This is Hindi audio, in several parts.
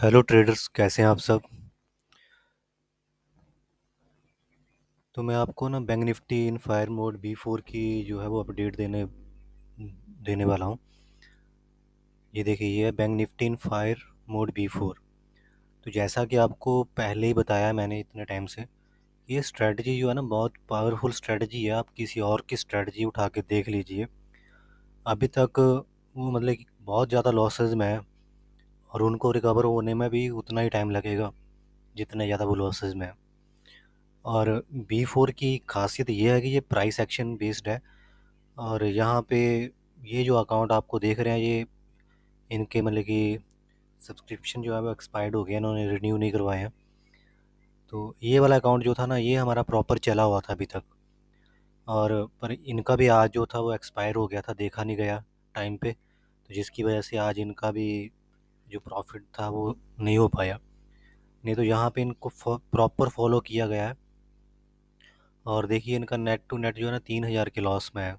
हेलो ट्रेडर्स, कैसे हैं आप सब। तो मैं आपको ना bank Nifty in fire mode B4 की जो है वो अपडेट देने देने वाला हूँ। ये देखिए, ये है bank Nifty in fire mode B4। तो जैसा कि आपको पहले ही बताया मैंने इतने टाइम से, ये स्ट्रेटजी जो है ना बहुत पावरफुल स्ट्रेटजी है। आप किसी और की स्ट्रेटजी उठा के देख लीजिए, अभी तक वो मतलब कि बहुत ज़्यादा लॉसेस में है, और उनको रिकवर होने में भी उतना ही टाइम लगेगा जितने ज़्यादा वो लॉसेस में है। और B4 की खासियत ये है कि ये प्राइस एक्शन बेस्ड है। और यहाँ पे ये जो अकाउंट आपको देख रहे हैं, ये इनके मतलब कि सब्सक्रिप्शन जो है वो एक्सपायर्ड हो गया, इन्होंने रिन्यू नहीं करवाए हैं। तो ये वाला अकाउंट जो था ना, ये हमारा प्रॉपर चला हुआ था अभी तक। और पर इनका भी आज जो था वो एक्सपायर हो गया था, देखा नहीं गया टाइम पे, तो जिसकी वजह से आज इनका भी जो प्रॉफिट था वो नहीं हो पाया। नहीं तो यहाँ पे इनको प्रॉपर फॉलो किया गया है। और देखिए, इनका नेट टू नेट जो है ना 3,000 के लॉस में है।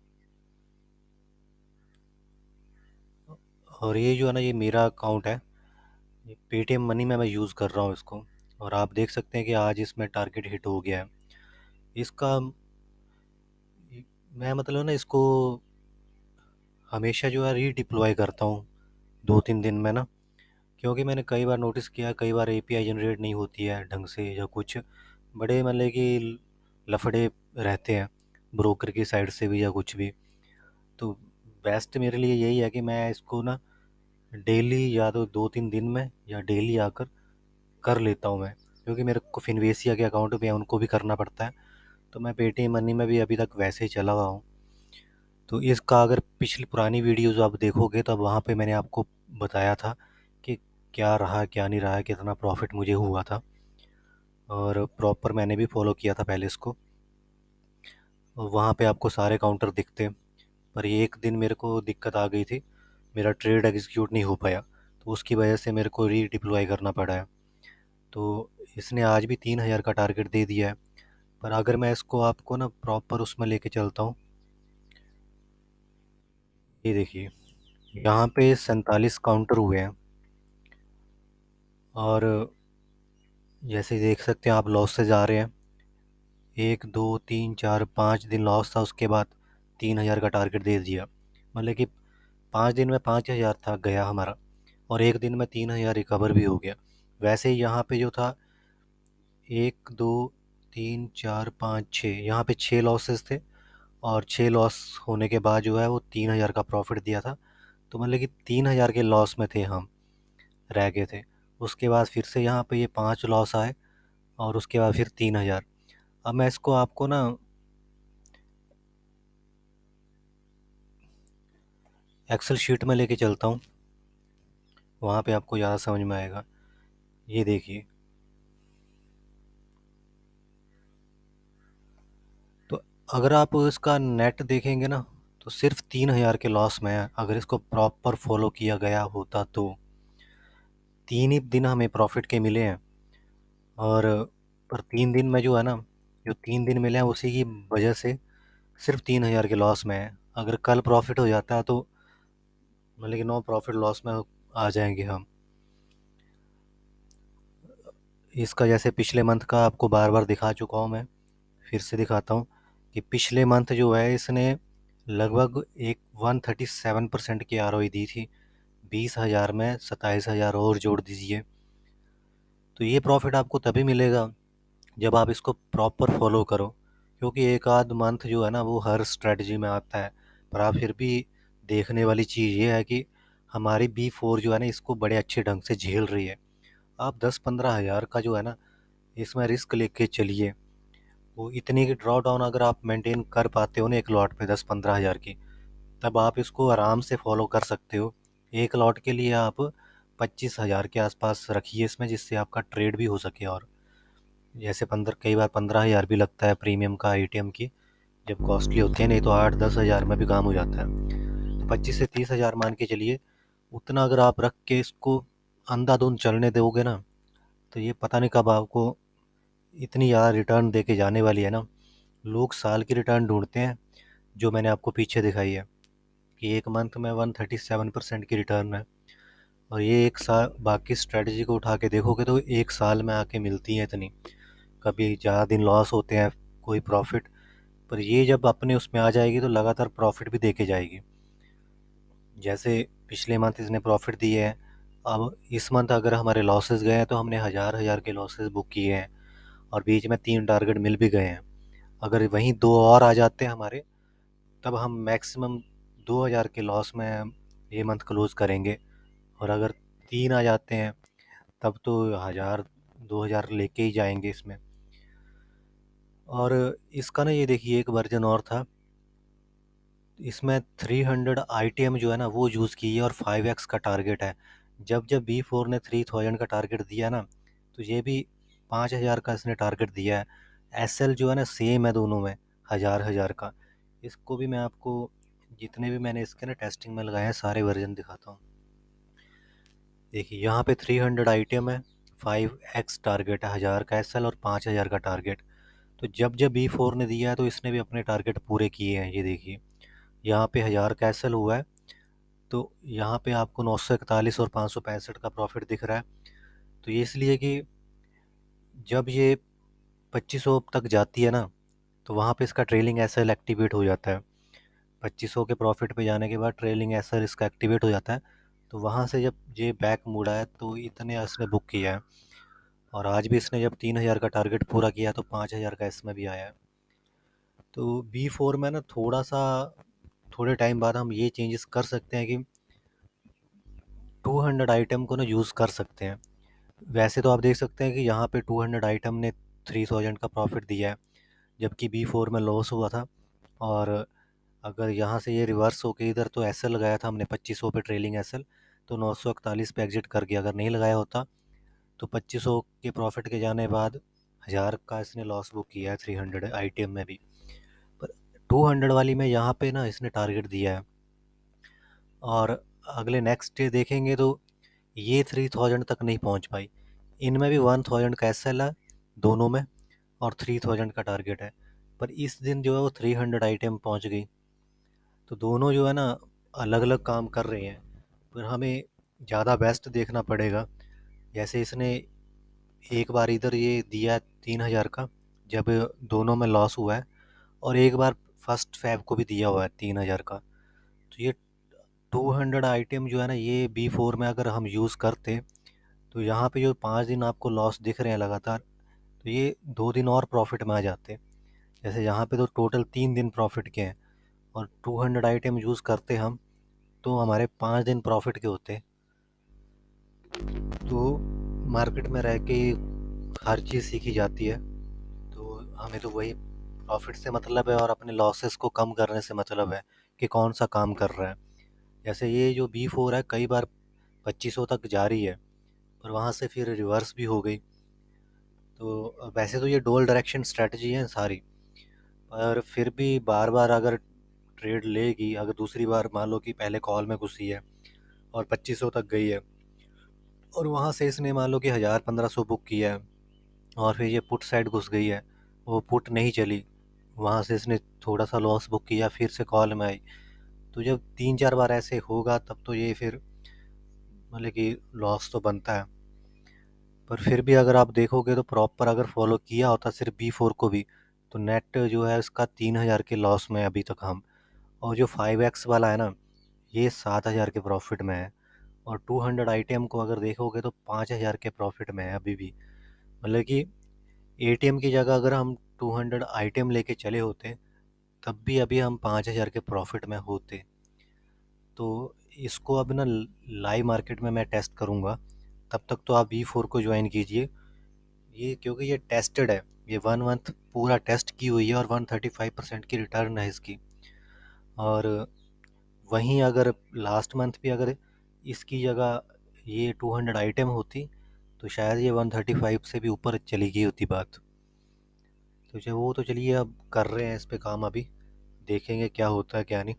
और ये जो है ना, ये मेरा अकाउंट है, ये पेटीएम मनी में मैं यूज़ कर रहा हूँ इसको। और आप देख सकते हैं कि आज इसमें टारगेट हिट हो गया है इसका। मैं मतलब ना इसको हमेशा जो है रीडिप्लॉय करता हूँ 2-3 दिन में ना, क्योंकि मैंने कई बार नोटिस किया, कई बार एपीआई जनरेट नहीं होती है ढंग से, या कुछ बड़े मतलब कि लफड़े रहते हैं ब्रोकर की साइड से भी या कुछ भी। तो बेस्ट मेरे लिए यही है कि मैं इसको ना डेली या तो 2-3 दिन में या डेली आकर कर लेता हूँ मैं, क्योंकि मेरे को फिनवेसिया के अकाउंट भी हैं, उनको भी करना पड़ता है। तो मैं पेटीएम मनी में भी अभी तक वैसे ही चला हुआ हूँ। तो इसका अगर पिछली पुरानी वीडियोज़ आप देखोगे तो वहाँ पे मैंने आपको बताया था कि क्या रहा क्या नहीं रहा, कितना प्रॉफिट मुझे हुआ था, और प्रॉपर मैंने भी फॉलो किया था पहले इसको। और वहाँ पे आपको सारे काउंटर दिखते। पर ये एक दिन मेरे को दिक्कत आ गई थी, मेरा ट्रेड एग्जीक्यूट नहीं हो पाया, तो उसकी वजह से मेरे को रीडिप्लॉय करना पड़ा है। तो इसने आज भी 3,000 का टारगेट दे दिया है। पर अगर मैं इसको आपको ना प्रॉपर उसमें लेके चलता हूँ, ये देखिए, यहाँ पे 47 काउंटर हुए हैं। और जैसे देख सकते हैं आप, लॉस से जा रहे हैं। 1 2 3 4 5 दिन लॉस था, उसके बाद 3,000 का टारगेट दे दिया। मतलब कि 5 दिन में 5,000 था गया हमारा, और एक दिन में 3,000 रिकवर भी हो गया। वैसे ही यहाँ पे जो था, 1 2 3 4 5 6, यहाँ पे 6 लॉसेस थे, और 6 लॉस होने के बाद जो है वो 3,000 का प्रॉफिट दिया था। तो मतलब कि 3,000 के लॉस में थे हम, रह गए थे। उसके बाद फिर से यहाँ पे ये 5 लॉस आए, और उसके बाद फिर 3,000। अब मैं इसको आपको ना एक्सेल शीट में लेके चलता हूँ, वहाँ पे आपको ज़्यादा समझ में आएगा। ये देखिए, तो अगर आप इसका नेट देखेंगे ना, तो सिर्फ 3,000 के लॉस में है। अगर इसको प्रॉपर फॉलो किया गया होता तो 3 ही दिन हमें प्रॉफिट के मिले हैं। और पर 3 दिन में जो है ना, जो 3 दिन मिले हैं उसी की वजह से सिर्फ 3,000 के लॉस में है। अगर कल प्रॉफिट हो जाता है तो मतलब कि नो प्रॉफिट लॉस में आ जाएंगे हम। इसका जैसे पिछले मंथ का आपको बार बार दिखा चुका हूँ मैं, फिर से दिखाता हूँ कि पिछले मंथ जो है इसने लगभग एक 137% की आरओई दी थी। 20,000 में 27,000 और जोड़ दीजिए, तो ये प्रॉफिट आपको तभी मिलेगा जब आप इसको प्रॉपर फॉलो करो। क्योंकि एक आध मंथ जो है ना वो हर स्ट्रेटजी में आता है। पर आप फिर भी देखने वाली चीज़ ये है कि हमारी B4 जो है ना इसको बड़े अच्छे ढंग से झेल रही है। आप 10-15 हज़ार का जो है ना इसमें रिस्क लेके चलिए। वो इतनी की ड्रॉ डाउन अगर आप मेंटेन कर पाते हो ना एक लॉट पे 10-15 हज़ार की, तब आप इसको आराम से फॉलो कर सकते हो। एक लॉट के लिए आप 25,000 के आसपास रखिए इसमें, जिससे आपका ट्रेड भी हो सके। और जैसे 15, कई बार 15,000 भी लगता है प्रीमियम का एटीएम की, जब कॉस्टली होते हैं, नहीं तो 8-10 हज़ार में भी काम हो जाता है। तो 25 से 30 हज़ार मान के चलिए, उतना अगर आप रख के इसको अंधाधुंध चलने दोगे ना, तो ये पता नहीं कब आपको इतनी ज़्यादा रिटर्न दे के जाने वाली है ना। लोग साल की रिटर्न ढूंढते हैं, जो मैंने आपको पीछे दिखाई है कि एक मंथ में 137% की रिटर्न है। और ये एक साल बाकी स्ट्रेटजी को उठा के देखोगे तो एक साल में आके मिलती है इतनी। कभी ज़्यादा दिन लॉस होते हैं, कोई प्रॉफिट, पर ये जब अपने उसमें आ जाएगी तो लगातार प्रॉफिट भी देके जाएगी। जैसे पिछले मंथ इसने प्रॉफिट दिए हैं, अब इस मंथ अगर हमारे लॉसेस गए हैं तो हमने हज़ार हज़ार के लॉसेस बुक किए हैं और बीच में 3 टारगेट मिल भी गए हैं। अगर वहीं 2 और आ जाते हैं हमारे, तब हम मैक्सिमम 2000 के लॉस में ये मंथ क्लोज करेंगे। और अगर 3 आ जाते हैं तब तो 1000 2000 लेके ही जाएंगे इसमें। और इसका ना ये देखिए एक वर्जन और था, इसमें 300 आईटीएम जो है ना वो यूज़ की है और 5x का टारगेट है। जब जब B4 ने 3000 का टारगेट दिया ना, तो ये भी 5000 का इसने टारगेट दिया है। एसएल जो है ना सेम है दोनों में, हज़ार हज़ार का। इसको भी मैं आपको जितने भी मैंने इसके ना टेस्टिंग में लगाए हैं सारे वर्जन दिखाता हूँ। देखिए यहाँ पे 300 आइटम है, 5x टारगेट है, 1000 का एसएल और 5000 का टारगेट। तो जब जब B4 ने दिया है तो इसने भी अपने टारगेट पूरे किए हैं। ये देखिए यहाँ पे 1000 का एसएल हुआ है, तो यहाँ पे आपको 941 और 565 का प्रॉफिट दिख रहा है। तो ये इसलिए कि जब ये 2500 तक जाती है ना, तो वहाँ पे इसका ट्रेलिंग एसएल एक्टिवेट हो जाता है। 2500 के प्रॉफिट पे जाने के बाद ट्रेलिंग एसएल इसका एक्टिवेट हो जाता है। तो वहाँ से जब ये बैक मुड़ा है तो इतने इसने बुक किया है। और आज भी इसने जब 3000 का टारगेट पूरा किया तो 5000 का इसमें भी आया है। तो B4 में ना थोड़े टाइम बाद हम ये चेंजेस कर सकते हैं कि 200 आइटम को ना यूज़ कर सकते हैं। वैसे तो आप देख सकते हैं कि यहाँ पे 200 आइटम ने 3000 का प्रॉफिट दिया है, जबकि B4 में लॉस हुआ था। और अगर यहाँ से ये रिवर्स होके इधर तो एसएल लगाया था हमने 2500 पे ट्रेलिंग एसएल, तो 941 पे एग्जिट कर गया। अगर नहीं लगाया होता तो 2500 के प्रॉफिट के जाने बाद 1000 का इसने लॉस बुक किया है 300 आईटीएम में भी। पर 200 वाली में यहाँ पे ना इसने टारगेट दिया है। और अगले नेक्स्ट डे देखेंगे तो ये 3000 तक नहीं पहुँच पाई। इनमें भी 1000 का एसएल है दोनों में, और 3000 का टारगेट है। पर इस दिन जो है वो 300 आइटम पहुँच गई। तो दोनों जो है ना अलग अलग काम कर रहे हैं, पर हमें ज़्यादा बेस्ट देखना पड़ेगा। जैसे इसने एक बार इधर ये दिया 3000 का, जब दोनों में लॉस हुआ है, और एक बार फर्स्ट फैब को भी दिया हुआ है 3000 का। तो ये 200 आइटम जो है ना ये B4 में अगर हम यूज़ करते, तो यहाँ पे जो 5 दिन आपको लॉस दिख रहे हैं लगातार, तो ये 2 दिन और प्रॉफिट में आ जाते। जैसे यहाँ पे तो टोटल 3 दिन प्रॉफिट के हैं, और 200 आइटम यूज़ करते हम तो हमारे 5 दिन प्रॉफिट के होते। तो मार्केट में रह के हर चीज़ सीखी जाती है। तो हमें तो वही प्रॉफिट से मतलब है और अपने लॉसेस को कम करने से मतलब है कि कौन सा काम कर रहा है। जैसे ये जो B4 है कई बार 2500 तक जा रही है, पर वहाँ से फिर रिवर्स भी हो गई। तो वैसे तो ये डोल डायरेक्शन स्ट्रेटजी है सारी, पर फिर भी बार बार अगर ट्रेड लेगी, अगर दूसरी बार मान लो कि पहले कॉल में घुसी है और 2500 तक गई है, और वहाँ से इसने मान लो कि 1000 1500 बुक किया है, और फिर ये पुट साइड घुस गई है, वो पुट नहीं चली, वहाँ से इसने थोड़ा सा लॉस बुक किया, फिर से कॉल में आई। तो जब 3 4 बार ऐसे होगा तब तो ये फिर मतलब कि लॉस तो बनता है। पर फिर भी अगर आप देखोगे तो प्रॉपर अगर फॉलो किया होता सिर्फ B4 को भी, तो नेट जो है इसका 3000 के लॉस में अभी तक हम। और जो 5x वाला है ना, ये 7000 के प्रॉफिट में है। और 200 आईटीएम को अगर देखोगे तो 5000 के प्रॉफिट में है अभी भी। मतलब कि एटीएम की जगह अगर हम 200 आइटम लेके चले होते, तब भी अभी हम 5000 के प्रॉफिट में होते। तो इसको अब ना लाइव मार्केट में मैं टेस्ट करूँगा। तब तक तो आप B4 को ज्वाइन कीजिए, ये क्योंकि ये टेस्टेड है। ये 1 मंथ पूरा टेस्ट की हुई है और 135% की रिटर्न है इसकी। और वहीं अगर लास्ट मंथ भी अगर इसकी जगह ये 200 आइटम होती, तो शायद ये 135 से भी ऊपर चली गई होती बात। तो जो वो तो चलिए अब कर रहे हैं इस पे काम, अभी देखेंगे क्या होता है क्या नहीं।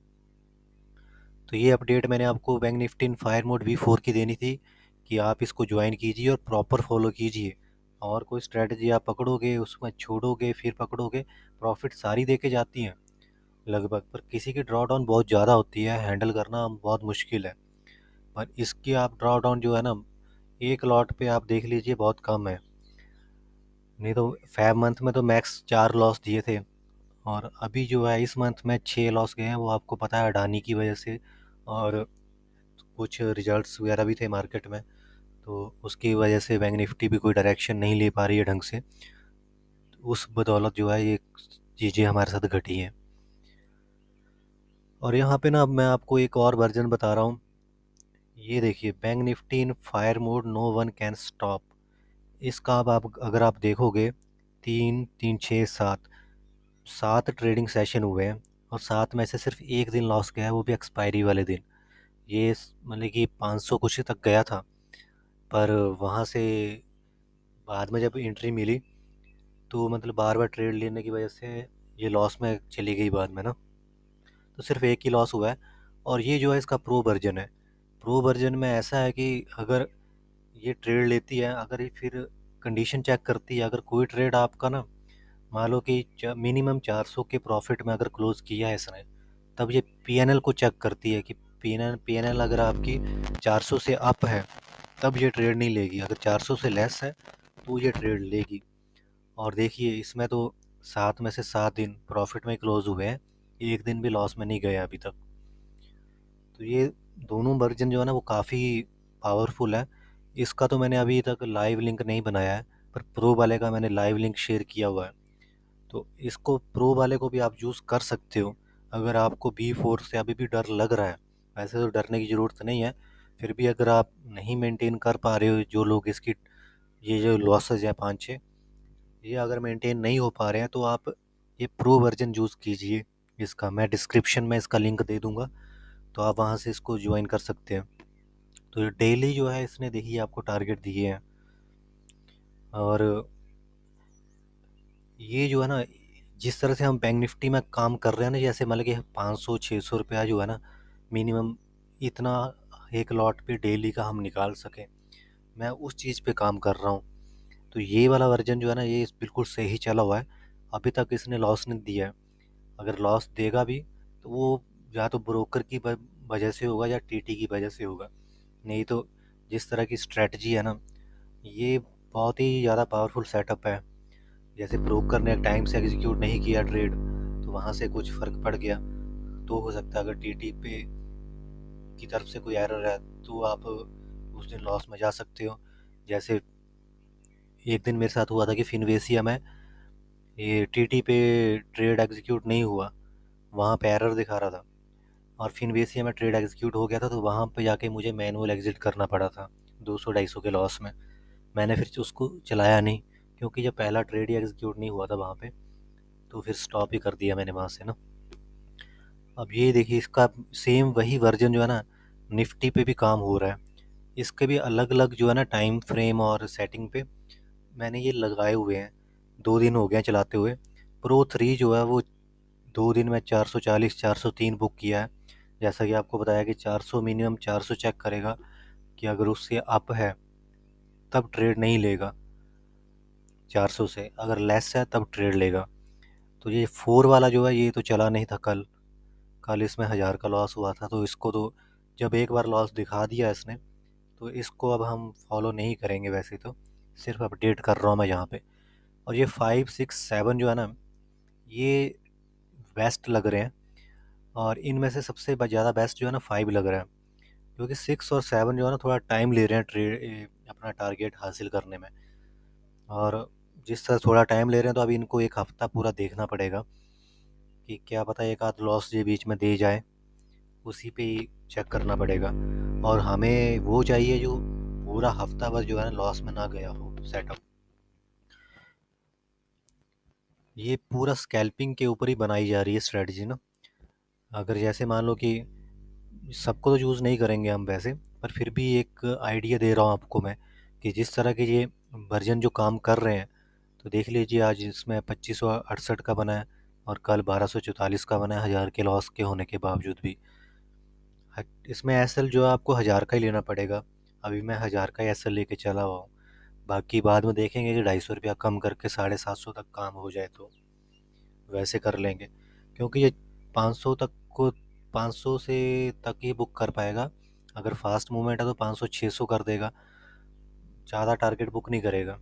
तो ये अपडेट मैंने आपको bank Nifty in fire mode V4 की देनी थी कि आप इसको ज्वाइन कीजिए और प्रॉपर फॉलो कीजिए। और कोई स्ट्रेटजी आप पकड़ोगे उसमें छोड़ोगे फिर पकड़ोगे, प्रॉफिट सारी दे के जाती हैं लगभग, पर किसी की ड्रॉ डाउन बहुत ज़्यादा होती है, हैंडल करना बहुत मुश्किल है। पर इसकी आप ड्रॉ डाउन जो है ना, एक लॉट पे आप देख लीजिए बहुत कम है। नहीं तो 5 मंथ में तो मैक्स 4 लॉस दिए थे, और अभी जो है इस मंथ में 6 लॉस गए हैं। वो आपको पता है अडानी की वजह से, और कुछ रिजल्ट्स वगैरह भी थे मार्केट में, तो उसकी वजह से बैंक निफ्टी भी कोई डायरेक्शन नहीं ले पा रही है ढंग से। उस बदौलत जो है ये चीज़ें हमारे साथ घटी हैं। और यहाँ पे ना अब मैं आपको एक और वर्जन बता रहा हूँ। ये देखिए, bank Nifty in fire mode, no one can stop. इसका अब आप अगर आप देखोगे, 3 3 6 7 7 ट्रेडिंग सेशन हुए हैं, और 7 में से सिर्फ एक दिन लॉस गया है, वो भी एक्सपायरी वाले दिन। ये मतलब कि 500 कुछ तक गया था, पर वहाँ से बाद में जब एंट्री मिली तो मतलब बार बार ट्रेड लेने की वजह से ये लॉस में चली गई बाद में ना। तो सिर्फ एक ही लॉस हुआ है। और ये जो है इसका प्रो वर्जन है। प्रो वर्जन में ऐसा है कि अगर ये ट्रेड लेती है, अगर ये फिर कंडीशन चेक करती है, अगर कोई ट्रेड आपका ना, मान लो कि मिनिमम 400 के प्रॉफिट में अगर क्लोज किया है इसने, तब ये पीएनएल को चेक करती है कि पीएनएल अगर आपकी 400 से अप है तब ये ट्रेड नहीं लेगी, अगर 400 से लेस है तो ये ट्रेड लेगी। और देखिए इसमें तो 7 में से 7 दिन प्रॉफिट में क्लोज हुए हैं, एक दिन भी लॉस में नहीं गए अभी तक। तो ये दोनों वर्जन जो है ना वो काफ़ी पावरफुल है। इसका तो मैंने अभी तक लाइव लिंक नहीं बनाया है, पर प्रो वाले का मैंने लाइव लिंक शेयर किया हुआ है। तो इसको प्रो वाले को भी आप यूज़ कर सकते हो अगर आपको B4 से अभी भी डर लग रहा है। वैसे तो डरने की ज़रूरत नहीं है, फिर भी अगर आप नहीं मेंटेन कर पा रहे हो, जो लोग इसकी ये जो लॉसेज हैं 5 6, ये अगर मेंटेन नहीं हो पा रहे हैं, तो आप ये प्रो वर्जन यूज़ कीजिए। इसका मैं डिस्क्रिप्शन में इसका लिंक दे दूँगा, तो आप वहाँ से इसको ज्वाइन कर सकते हैं। तो डेली जो है इसने देखिए आपको टारगेट दिए हैं, और ये जो है ना, जिस तरह से हम बैंक निफ्टी में काम कर रहे हैं ना, जैसे मतलब कि 500 600 रुपया जो है ना मिनिमम, इतना एक लॉट पे डेली का हम निकाल सकें, मैं उस चीज़ पे काम कर रहा हूँ। तो ये वाला वर्जन जो है ना, ये बिल्कुल सही चला हुआ है। अभी तक इसने लॉस नहीं दिया है। अगर लॉस देगा भी तो वो या तो ब्रोकर की वजह से होगा या टीटी की वजह से होगा। नहीं तो जिस तरह की स्ट्रेटजी है ना, ये बहुत ही ज़्यादा पावरफुल सेटअप है। जैसे ब्रोकर ने टाइम से एग्जीक्यूट नहीं किया ट्रेड, तो वहाँ से कुछ फ़र्क पड़ गया, तो हो सकता है अगर टीटी पे की तरफ से कोई एरर है तो आप उस दिन लॉस में जा सकते हो। जैसे एक दिन मेरे साथ हुआ था कि फिनवेसिया में ये टीटी पे ट्रेड एग्जीक्यूट नहीं हुआ, वहाँ पे एरर दिखा रहा था, और फिनवेसिया में ट्रेड एग्जीक्यूट हो गया था, तो वहाँ पे जाके मुझे मैनुअल एग्जिट करना पड़ा था 200 250 के लॉस में। मैंने फिर उसको चलाया नहीं, क्योंकि जब पहला ट्रेड ही एग्जीक्यूट नहीं हुआ था वहाँ पे, तो फिर स्टॉप ही कर दिया मैंने वहाँ से ना। अब ये देखिए इसका सेम वही वर्जन जो है ना, निफ्टी पे भी काम हो रहा है। इसके भी अलग अलग जो है ना टाइम फ्रेम और सेटिंग पे मैंने ये लगाए हुए हैं। 2 दिन हो गए हैं चलाते हुए। प्रो 3 जो है वो 2 दिन में 440 403 बुक किया है। जैसा कि आपको बताया कि 400 मिनिमम 400 चेक करेगा, कि अगर उससे अप है तब ट्रेड नहीं लेगा, 400 से अगर लेस है तब ट्रेड लेगा। तो ये 4 वाला जो है ये तो चला नहीं था कल। कल इसमें 1000 का लॉस हुआ था, तो इसको तो जब एक बार लॉस दिखा दिया इसने, तो इसको अब हम फॉलो नहीं करेंगे। वैसे तो सिर्फ अपडेट कर रहा हूँ मैं यहाँ पे। और ये 5 6 7 जो है ना, ये बेस्ट लग रहे हैं, और इनमें से सबसे ज़्यादा बेस्ट जो है ना 5 लग रहा है, क्योंकि 6 और 7 जो है ना थोड़ा टाइम ले रहे हैं ट्रेड अपना टारगेट हासिल करने में। और जिस तरह थोड़ा टाइम ले रहे हैं, तो अभी इनको एक हफ्ता पूरा देखना पड़ेगा, कि क्या पता एक आध लॉस ये बीच में दे जाए, उसी पे ही चेक करना पड़ेगा। और हमें वो चाहिए जो पूरा हफ्ता भर जो है ना लॉस में ना गया हो सेटअप। ये पूरा स्कैल्पिंग के ऊपर ही बनाई जा रही है स्ट्रेटजी ना। अगर जैसे मान लो कि सबको तो यूज़ नहीं करेंगे हम वैसे, पर फिर भी एक आइडिया दे रहा हूँ आपको मैं, कि जिस तरह के ये वर्जन जो काम कर रहे हैं, तो देख लीजिए आज इसमें 2568 का बना है, और कल 1244 का बना है, 1000 के लॉस के होने के बावजूद भी। इसमें एसएल जो है आपको 1000 का ही लेना पड़ेगा। अभी मैं 1000 का ही एसएल लेके चला हुआ हूँ। बाकी बाद में देखेंगे कि 250 रुपया कम करके 750 तक काम हो जाए तो वैसे कर लेंगे, क्योंकि ये 500 तक को 500 से तक ही बुक कर पाएगा, अगर फास्ट मूवमेंट है तो 500-600 कर देगा, ज़्यादा टारगेट बुक नहीं करेगा,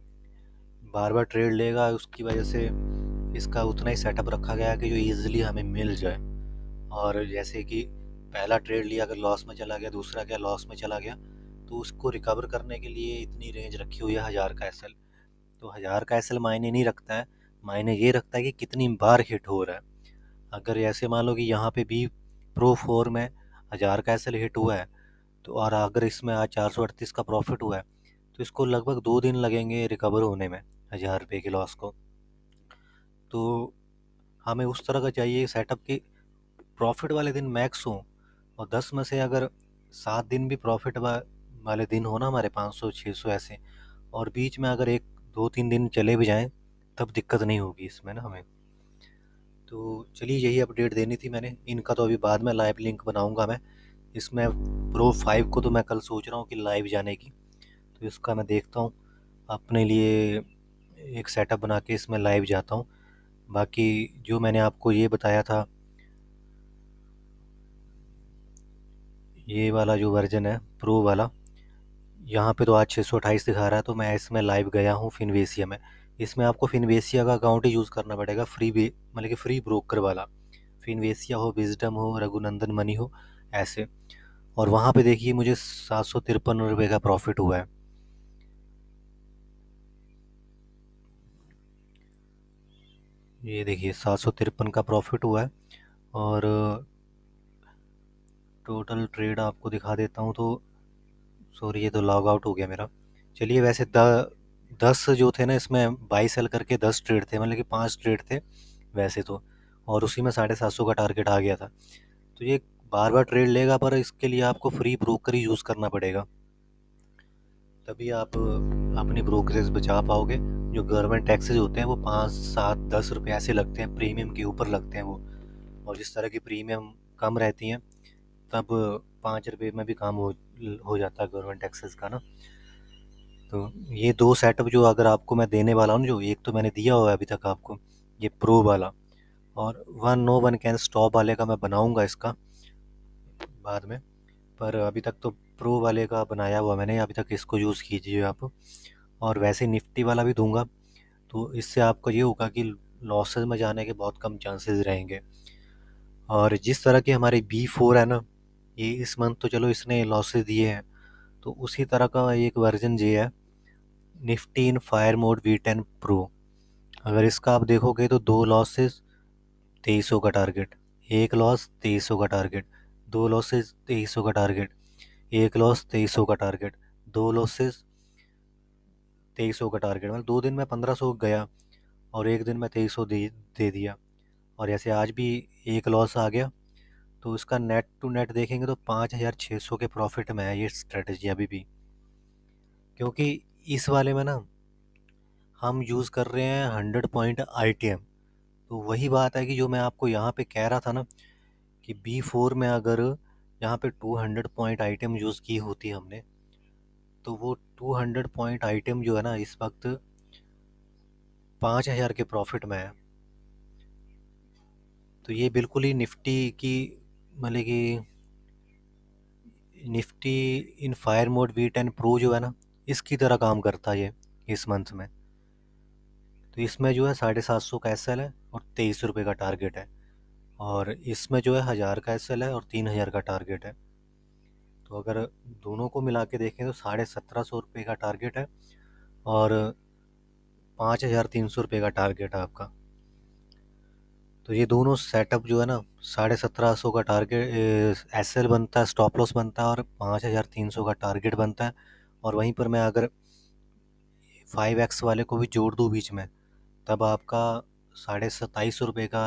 बार बार ट्रेड लेगा। उसकी वजह से इसका उतना ही सेटअप रखा गया है कि जो ईजिली हमें मिल जाए। और जैसे कि पहला ट्रेड लिया, अगर लॉस में चला गया, दूसरा क्या लॉस में चला गया, तो उसको रिकवर करने के लिए इतनी रेंज रखी हुई है 1000 का एसएल। तो 1000 का एसएल मायने नहीं रखता है, मायने ये रखता है कि कितनी बार हिट हो रहा है। अगर ऐसे मान लो कि यहाँ पे भी प्रो 4 में 1000 का एसएल हिट हुआ है, तो और अगर इसमें आज 438 का प्रॉफिट हुआ है, तो इसको लगभग 2 दिन लगेंगे रिकवर होने में 1000 रुपये के लॉस को। तो हमें उस तरह का चाहिए सेटअप कि प्रॉफिट वाले दिन मैक्स हो, और 10 में से अगर 7 दिन भी प्रॉफिट वाले दिन हो ना हमारे, 500-600 ऐसे, और बीच में अगर 1-2-3 दिन चले भी जाएं, तब दिक्कत नहीं होगी इसमें ना हमें। तो चलिए, यही अपडेट देनी थी मैंने। इनका तो अभी बाद में लाइव लिंक बनाऊंगा मैं। इसमें प्रो 5 को तो मैं कल सोच रहा हूँ कि लाइव जाने की, तो इसका मैं देखता हूँ अपने लिए एक सेटअप बना के इसमें लाइव जाता हूँ। बाकी जो मैंने आपको ये बताया था, ये वाला जो वर्जन है प्रो वाला, यहाँ पे तो आज 628 दिखा रहा है, तो मैं इसमें लाइव गया हूँ फिनवेसिया में। इसमें आपको फिनवेसिया का अकाउंट ही यूज़ करना पड़ेगा, फ्री मतलब कि फ्री ब्रोकर वाला। फिनवेसिया हो, विजडम हो, रघुनंदन मनी हो, ऐसे। और वहाँ पे देखिए मुझे 753 रुपये का प्रॉफिट हुआ है। ये देखिए 753 का प्रॉफिट हुआ है। और टोटल ट्रेड आपको दिखा देता हूँ तो, सॉरी ये तो लॉग आउट हो गया मेरा। चलिए, वैसे 10 जो थे ना इसमें, बाई सेल करके 10 ट्रेड थे, मतलब कि 5 ट्रेड थे वैसे तो, और उसी में 750 का टारगेट आ गया था। तो ये बार बार ट्रेड लेगा, पर इसके लिए आपको फ्री ब्रोकर ही यूज़ करना पड़ेगा, तभी आप अपनी ब्रोकरेज बचा पाओगे। जो गवर्नमेंट टैक्सेस होते हैं वो 5, 7, 10 रुपये ऐसे लगते हैं, प्रीमियम के ऊपर लगते हैं वो। और जिस तरह की प्रीमियम कम रहती हैं, तब 5 रुपये में भी काम हो जाता है गवर्नमेंट टैक्सेस का ना। तो ये दो सेटअप जो अगर आपको मैं देने वाला हूँ, जो एक तो मैंने दिया हुआ है अभी तक आपको, ये प्रो वाला, और one no one can stop वाले का मैं बनाऊंगा इसका बाद में। पर अभी तक तो प्रो वाले का बनाया हुआ मैंने, अभी तक इसको यूज़ कीजिए आप। और वैसे निफ्टी वाला भी दूंगा, तो इससे आपको ये होगा कि लॉसेस में जाने के बहुत कम चांसेस रहेंगे। और जिस तरह के हमारे B4 है ना, ये इस मंथ तो चलो इसने लॉसेस दिए हैं, तो उसी तरह का एक वर्जन ये है, Nifty in fire mode V10 pro. अगर इसका आप देखोगे तो 2 लॉसेस 2300 का टारगेट, एक लॉस 2300 का टारगेट, 2 लॉसेस 2300 का टारगेट, एक लॉस 2300 का टारगेट, 2 लॉसेस 2300 का टारगेट, मतलब 2 दिन में 1500 गया, और एक दिन में 2300 दे दिया। और ऐसे आज भी एक लॉस आ गया, तो इसका नेट टू नेट देखेंगे तो 5600 के प्रॉफिट में है ये स्ट्रेटजी अभी भी। क्योंकि इस वाले में ना हम यूज़ कर रहे हैं 100 पॉइंट ITM। तो वही बात है कि जो मैं आपको यहाँ पे कह रहा था ना, कि B4 में अगर यहाँ पे 200 पॉइंट ITM यूज़ की होती हमने, तो वो 200 पॉइंट ITM जो है ना इस वक्त 5000 के प्रॉफिट में है। तो ये बिल्कुल ही निफ्टी की, मतलब कि Nifty in fire mode V10 pro जो है ना, इसकी तरह काम करता है ये इस मंथ में। तो इसमें जो है 750 का एसएल है और 2300 रुपये का टारगेट है, और इसमें जो है 1000 का एसएल है और 3000 का टारगेट है। तो अगर दोनों को मिला के देखें तो 1750 रुपये का टारगेट है, और 5300 रुपये का टारगेट है आपका। तो ये दोनों सेटअप जो है ना, 1750 का टारगेट एसएल बनता है, स्टॉप लॉस बनता है, और 5300 का टारगेट बनता है। और वहीं पर मैं अगर 5x वाले को भी जोड़ दूँ बीच में, तब आपका 2750 रुपये का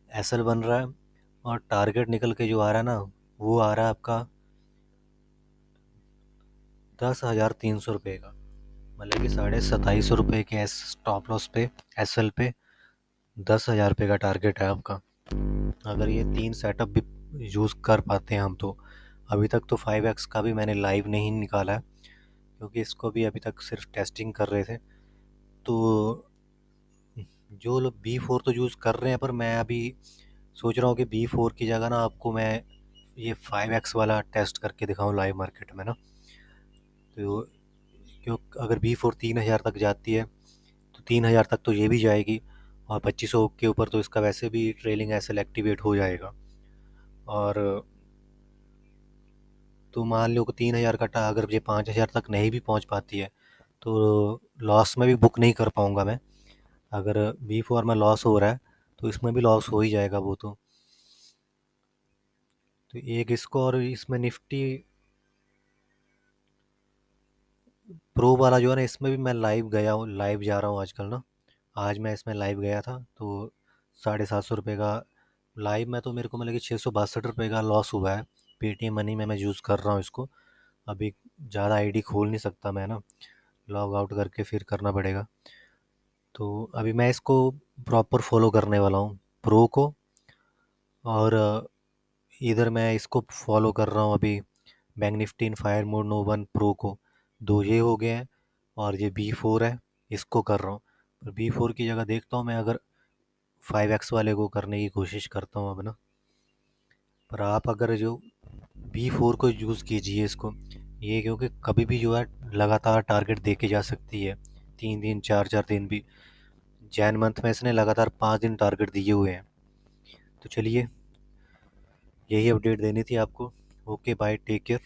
एसएल बन रहा है, और टारगेट निकल के जो आ रहा है ना, वो आ रहा है आपका 10,300 रुपये का। मतलब कि 2750 रुपये के एस स्टॉप लॉस पे, एसएल पे 10,000 रुपये का टारगेट है आपका। अगर ये 3 सेटअप भी यूज़ कर पाते हैं हम, तो अभी तक तो 5x का भी मैंने लाइव नहीं निकाला है, क्योंकि इसको भी अभी तक सिर्फ टेस्टिंग कर रहे थे। तो जो लोग B4 तो यूज़ कर रहे हैं, पर मैं अभी सोच रहा हूँ कि B4 की जगह ना आपको मैं ये 5x वाला टेस्ट करके दिखाऊं लाइव मार्केट में ना, तो क्यों, अगर B4 3,000 तक जाती है तो 3,000 तक तो ये भी जाएगी, और 2500 के ऊपर तो इसका वैसे भी ट्रेलिंग एसएल एक्टिवेट हो जाएगा। और तो मान लो कि 3,000 का अगर ये 5,000 तक नहीं भी पहुंच पाती है तो लॉस में भी बुक नहीं कर पाऊंगा मैं। अगर B4 में लॉस हो रहा है तो इसमें भी लॉस हो ही जाएगा वो तो एक इसको, और इसमें निफ्टी प्रो वाला जो है ना, इसमें भी मैं लाइव गया हूँ, लाइव जा रहा हूँ आजकल ना। आज मैं इसमें लाइव गया था तो 750 रुपये का लाइव में, तो मेरे को मतलब कि 662 रुपये का लॉस हुआ है। पेटीएम मनी में मैं यूज़ कर रहा हूँ इसको। अभी ज़्यादा आईडी खोल नहीं सकता मैं ना, लॉग आउट करके फिर करना पड़ेगा। तो अभी मैं इसको प्रॉपर फॉलो करने वाला हूँ, प्रो को। और इधर मैं इसको फॉलो कर रहा हूँ अभी, bank Nifty in fire mode no one pro को। दो ये हो गए हैं, और ये B4 है, इसको कर रहा हूँ। पर B4 की जगह देखता हूँ मैं, अगर 5x वाले को करने की कोशिश करता हूँ अब ना। पर आप अगर जो B4 को यूज़ कीजिए इसको, ये क्योंकि कभी भी जो है लगातार टारगेट दे के जा सकती है, 3 दिन 4 4 दिन भी। जैन मंथ में इसने लगातार 5 दिन टारगेट दिए हुए हैं। तो चलिए, यही अपडेट देनी थी आपको। Okay bye, take care.